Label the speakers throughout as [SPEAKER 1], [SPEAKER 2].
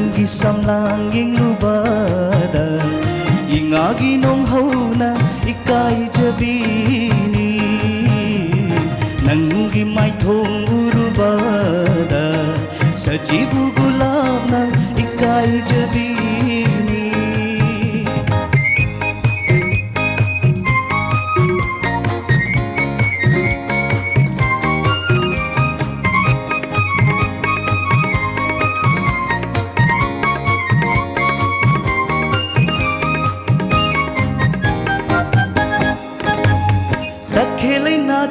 [SPEAKER 1] Nanggi samlang Urubada ingagi nong hauna ikai jabini Nanggi Maithong Urubada sajibu gulab na ikai jabini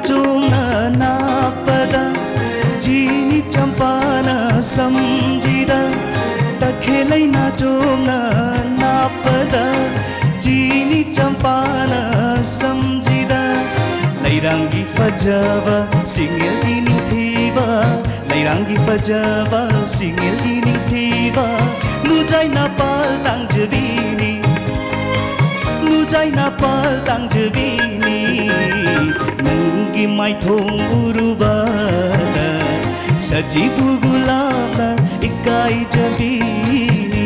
[SPEAKER 1] Chona napada jini champana samjida takhelai na chona napada jini champana samjida lairangi fajaba singel gini thiba lairangi fajaba singel gini thiba lujai na pal tang jabini lujai na pal tang jabini Nanggi Maithong Urubada sajibu gulab na ikai jabini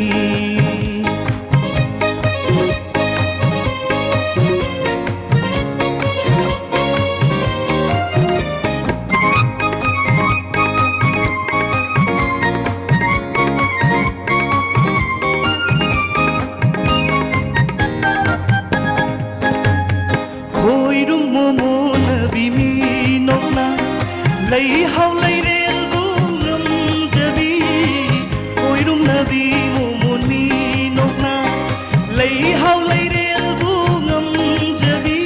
[SPEAKER 1] Khoirum momo Lay how lay rel bungam jabi Oirum nabi mumuni nokna Lay how lay rel bungam jabi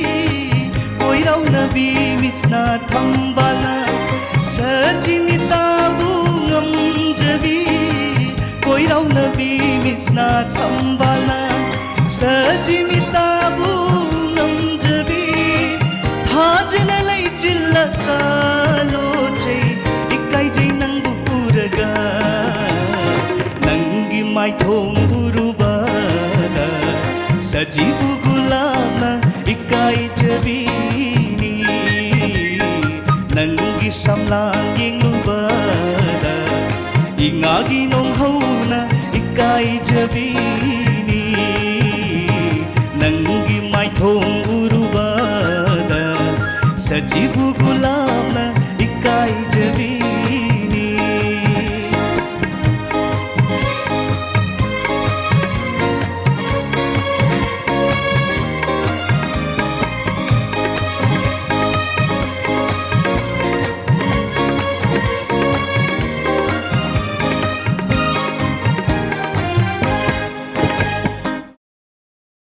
[SPEAKER 1] Oirau nabi mitsna thambala Sajimita bungam jabi Oirau nabi mitsna thambala Sajimita bungam jabi Thajna lay chillaka Maithong Urubada sajibu gulab na ikai jabini Nanggi samlang Urubada ingagi nong hauna ikai jabini Nanggi Maithong Urubada sajibu gulab na ikai